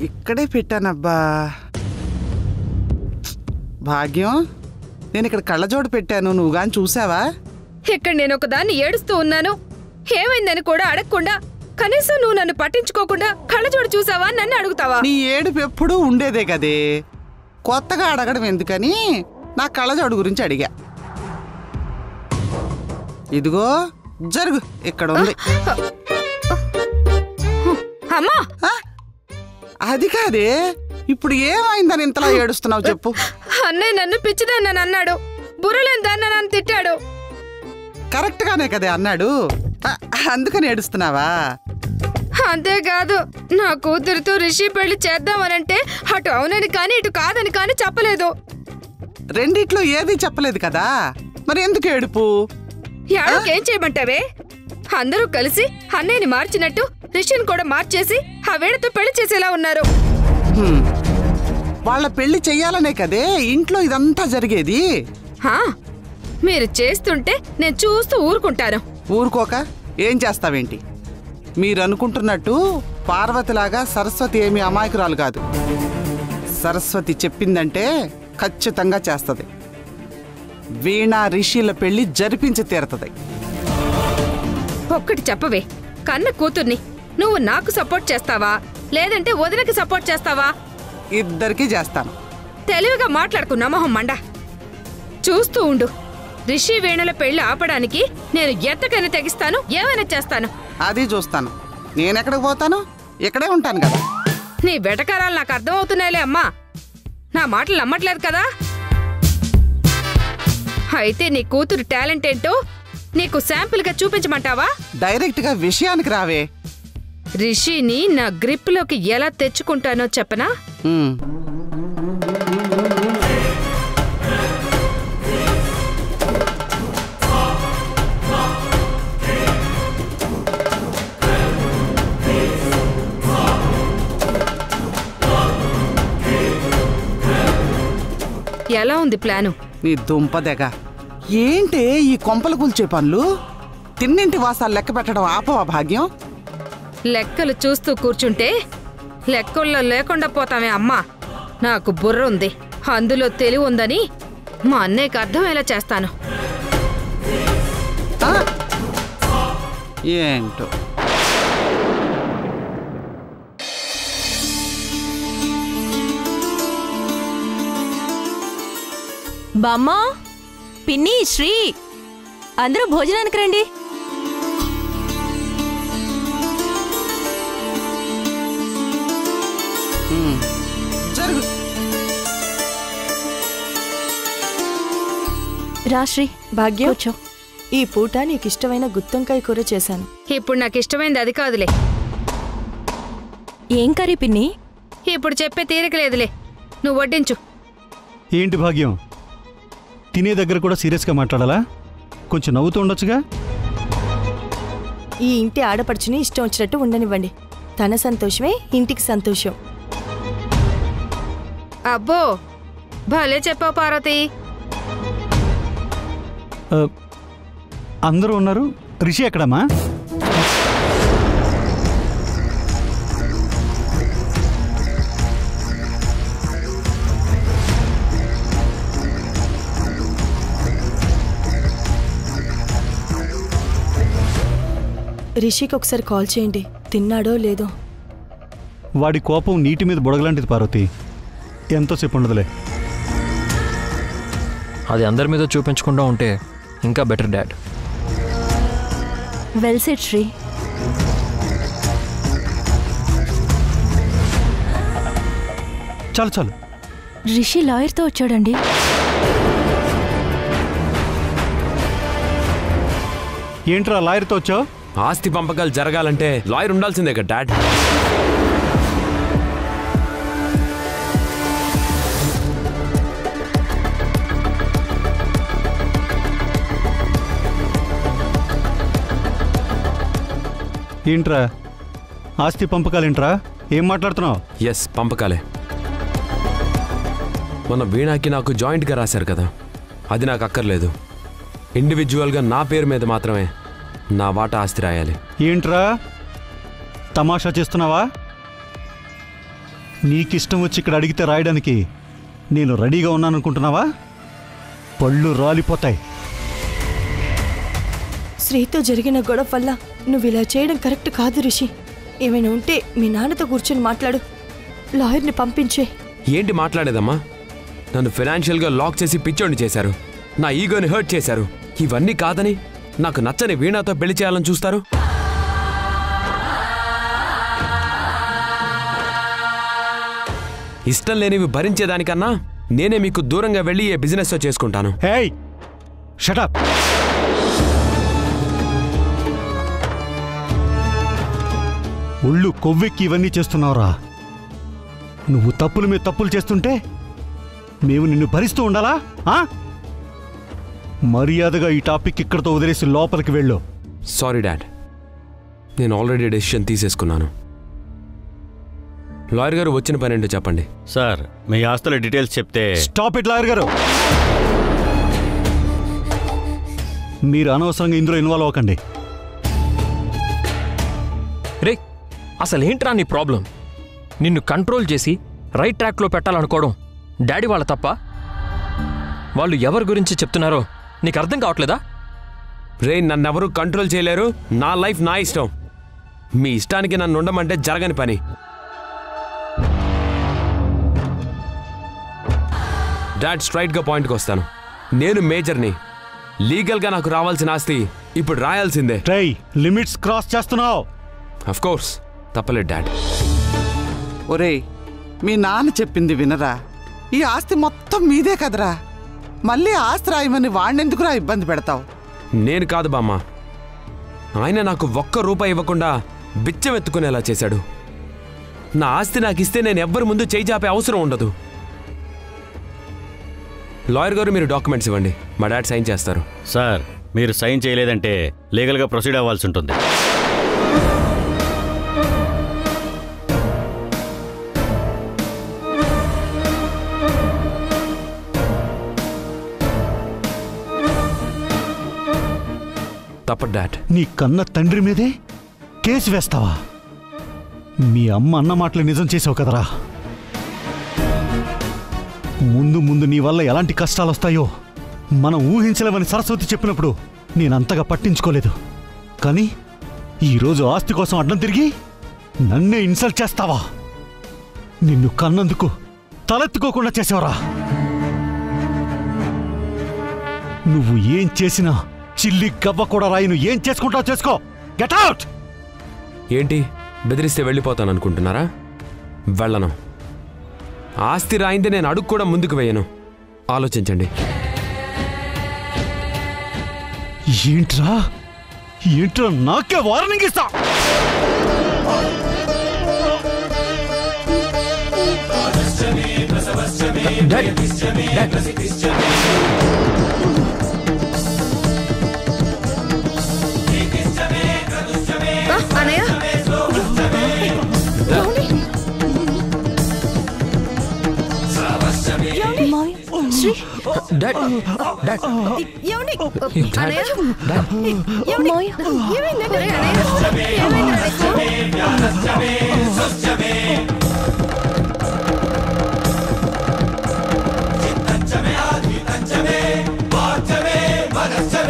ఇక్కడే పెట్టానబ్బా. భాగ్యం, నేను ఇక్కడ కళ్ళజోడు పెట్టాను, నువ్వు గాని చూసావా? ఇక్కడ నేను ఒకదాన్ని ఏడుస్తూ ఉన్నాను, ఏమైందని కూడా అడగకుండా కనీసం నువ్వు నన్ను పట్టించుకోకుండా కళ్ళజోడు చూసావా నన్ను అడుగుతావా? నీ ఏడుపు ఎప్పుడూ ఉండేదే కదే, కొత్తగా అడగడం ఎందుకని నా కళ్ళజోడు గురించి అడిగా. ఇదిగో జరుగు, ఇక్కడ ఉంది. అమ్మా, అది కాదే, ఇప్పుడు ఏమైందని ఇంతలా ఏడుస్తున్నావు చెప్పు. అన్నయ్య నన్ను పిచ్చిదాన్ని అన్నాడు, బుర్రలేని దాన్ని నన్ను తిట్టాడు. కరెక్ట్ గానే కదే అన్నాడు, అందుకని ఏడుస్తున్నావా? అంతేకాదు, నా కూతురుతో రిషి పెళ్లి చేద్దామనంటే అటు అవునని కానీ ఇటు కాదని కానీ చెప్పలేదు. రెండిట్లో ఏది చెప్పలేదు కదా, మరి ఎందుకు ఏడుపు? ఏం చేయమంటావే? అందరూ కలిసి అన్నయ్యని మార్చినట్టు రిషిని కూడా మార్చేసి ఆ వేళతో పెళ్లి చేసేలా ఉన్నారు. వాళ్ళ పెళ్లి చెయ్యాలనే కదే ఇంట్లో ఇదంతా జరిగేది. మీరు చేస్తుంటే నేను చూస్తూ ఊరుకుంటాను. ఊరుకోక ఏం చేస్తావేంటి? మీరనుకుంటున్నట్టు పార్వతిలాగా సరస్వతి ఏమీ అమాయకురాలు కాదు. సరస్వతి చెప్పిందంటే ఖచ్చితంగా చేస్తుంది. వీణా రిషిల పెళ్లి జరిపించి తీరుతుంది. ఒక్కటి చెప్పవే, కన్న కూతుర్ని నువ్వు నాకు సపోర్ట్ చేస్తావా లేదంటే వదినకి సపోర్ట్ చేస్తావా? ఇద్దరికీ చేస్తాను. తెలివిగా మాట్లాడుకున్నా మొహం మండ. చూస్తూ ఉండు, రిషి వీణల పెళ్లి ఆపడానికి నేను ఎంతకైనా తెగిస్తాను, ఏమైనా చేస్తాను. అది చూస్తాను. నేనెక్కడికి పోతాను? ఇక్కడే ఉంటాను కదా. నీ వెటకారాలు నాకు అర్థమవుతున్నాయిలే అమ్మా, నా మాటలు నమ్మట్లేదు కదా. అయితే నీ కూతురు టాలెంట్ ఏంటో నీకు శాంపిల్ గా చూపించమంటావా? డైరెక్ట్ గా విషయానికి రావే. రిషిని నా గ్రిప్ లోకి ఎలా తెచ్చుకుంటానో చెప్పనా? ఎలా ఉంది ప్లాను? నీ దుంపదెగ ఏంటే ఈ కొంపలు కూల్చే పనులు? తిన్నింటి వాసాలు లెక్క పెట్టడం ఆపవా భాగ్యం? లెక్కలు చూస్తూ కూర్చుంటే లెక్కల్లో లేకుండా పోతామే అమ్మా. నాకు బుర్ర ఉంది, అందులో తెలివి ఉందని మా అన్నయ్యకి అర్థమయ్యేలా చేస్తాను. ఏంటో బామ్మా, పిన్ని, శ్రీ అందరూ భోజనానికి రండి. జరుగు. రాశ్రీ, భాగ్యం, కూర్చో. ఈ పూట నీకిష్టమైన గుత్తొంకాయ కూర చేశాను. ఇప్పుడు నాకు ఇష్టమైంది అది కాదులే. ఏం కర్రీ పిన్ని? ఇప్పుడు చెప్పే తీరికలేదులే, నువ్వు వడ్డించు. ఏంటి భాగ్యం, తినే దగ్గర కూడా సీరియస్గా మాట్లాడాలా? కొంచెం నవ్వుతూ ఉండొచ్చుగా. ఈ ఇంటి ఆడపడుచుని ఇష్టం వచ్చినట్టు ఉండనివ్వండి. తన సంతోషమే ఇంటికి సంతోషం. అబ్బో, భలే చెప్పావు పార్వతి. అందరూ ఉన్నారు, రిషి ఎక్కడమ్మా? రిషికి ఒకసారి కాల్ చేయండి, తిన్నాడో లేదో. వాడి కోపం నీటి మీద బుడగలాంటిది పార్వతి, ఎంతోసేపు ఉండదులే. అది అందరి మీద చూపించకుండా ఉంటే ఇంకా better dad. Well said Sri. చాలు చాలు. రిషి లాయర్తో వచ్చాడండి. ఏంట్రా లాయర్తో వచ్చావు? ఆస్తి పంపకాలు జరగాలంటే లాయర్ ఉండాల్సిందే కదా డాడ్. ఏంట్రా ఆస్తి పంపకాలేంట్రా? ఏం మాట్లాడుతున్నావు? ఎస్, పంపకాలే. మొన్న వీణాకి నాకు జాయింట్గా రాశారు కదా, అది నాకు అక్కర్లేదు. ఇండివిజువల్గా నా పేరు మీద మాత్రమే నా వాటా ఆస్తి రాయాలి. ఏంట్రా తమాషా చేస్తున్నావా? నీకిష్టం వచ్చి ఇక్కడ అడిగితే రాయడానికి నేను రెడీగా ఉన్నాననుకుంటున్నావా? పళ్ళు రాలిపోతాయి. శ్రీతో జరిగిన గొడవ వల్ల నువ్వు ఇలా చేయడం కరెక్ట్ కాదు రిషి. ఏమైనా ఉంటే మీ నాన్నతో కూర్చొని మాట్లాడు. లాయర్ని పంపించే. ఏంటి మాట్లాడేదమ్మా? నన్ను ఫైనాన్షియల్గా లాక్ చేసి పిచ్చోడిని చేశారు, నా ఈగోని హర్ట్ చేశారు. ఇవన్నీ కాదని నాకు నచ్చని వీణాతో పెళ్లి చేయాలని చూస్తారు. ఇష్టం లేనివి భరించేదానికన్నా నేనే మీకు దూరంగా వెళ్ళి ఏ బిజినెస్ చేసుకుంటాను. Hey, shut up. ఒళ్ళు కొవ్వెక్కి ఇవన్నీ చేస్తున్నావురా. నువ్వు తప్పుల మీద తప్పులు చేస్తుంటే మేము నిన్ను భరిస్తూ ఉండాలా? మర్యాదగా ఈ టాపిక్ ఇక్కడతో వదిలేసి లోపలికి వెళ్ళు. సారీ డాడ్, నేను ఆల్రెడీ డెసిషన్ తీసేసుకున్నాను. లాయర్ గారు వచ్చిన పని ఏంటో చెప్పండి. సార్, మీ ఆస్తుల డీటెయిల్స్ చెప్తే. స్టాప్ ఇట్ లాయర్ గారు. మీరు అనవసరంగా ఇందులో ఇన్వాల్వ్ అవ్వకండి. రే, అసలేంట్రా నీ ప్రాబ్లం? నిన్ను కంట్రోల్ చేసి రైట్ ట్రాక్లో పెట్టాలనుకోవడం డాడీ వాళ్ళ తప్ప? వాళ్ళు ఎవరి గురించి చెప్తున్నారో నీకు అర్థం కావట్లేదా? రే, నన్నెవరూ కంట్రోల్ చేయలేరు. నా లైఫ్ నా ఇష్టం. మీ ఇష్టానికి నన్ను ఉండమంటే జరగని పని. డాడ్, స్ట్రైట్గా పాయింట్కి వస్తాను. నేను మేజర్ని. లీగల్గా నాకు రావాల్సిన ఆస్తి ఇప్పుడు రాయాల్సిందే. ట్రై లిమిట్స్ క్రాస్ చేస్తున్నావు. అఫ్ కోర్స్, తప్పలేదు డాడ్. ఒరేయ్, మీ నాన్న చెప్పింది వినరా? ఈ ఆస్తి మొత్తం మీదే కదరా. మళ్ళీ ఆస్తి రాయమని వాణ్ణెందుకురా ఇబ్బంది పెడతావు? నేను కాదు బామ్మ, ఆయన నాకు ఒక్క రూపాయి ఇవ్వకుండా బిచ్చం ఎత్తుకునేలా చేశాడు. నా ఆస్తి నాకు ఇస్తే నేను ఎవ్వరి ముందు చేయి చాపే అవసరం ఉండదు. లాయర్ గారు, మీరు డాక్యుమెంట్స్ ఇవ్వండి, మా డాడ్ సైన్ చేస్తారు. సార్, మీరు సైన్ చేయలేదంటే లీగల్గా ప్రొసీడ్ అవ్వాల్సి ఉంటుంది. తప్పదు డాడ్. నీ కన్న తండ్రి మీదే కేసు వేస్తావా? మీ అమ్మ అన్న మాటలు నిజం చేసావు కదరా. ముందు ముందు నీ వల్ల ఎలాంటి కష్టాలు వస్తాయో మనం ఊహించలేమని సరస్వతి చెప్పినప్పుడు నేనంతగా పట్టించుకోలేదు. కానీ ఈరోజు ఆస్తి కోసం అడ్డం తిరిగి నన్నే ఇన్సల్ట్ చేస్తావా? నిన్ను కన్నందుకు తలెత్తుకోకుండా చేసావరా. నువ్వు ఏం చేసినా చిల్లి గవ్వ కూడా రాయిను. ఏం చేసుకుంటావు చేసుకో. Get out. ఏంటి, బెదిరిస్తే వెళ్ళిపోతాను అనుకుంటున్నారా? వెళ్ళను. ఆస్తి రాయింది నేను అడుగు కూడా ముందుకు వేయను. ఆలోచించండి. ఏంట్రా ఏంట్రా నాకే వార్నింగ్ ఇస్తా? అనయ్య, శ్రీ, డాడ్, డాడ్, ఏమండి? అనయ్య, ఏమండి? ఏమైందండి? అనయ్య, ఏమైంది?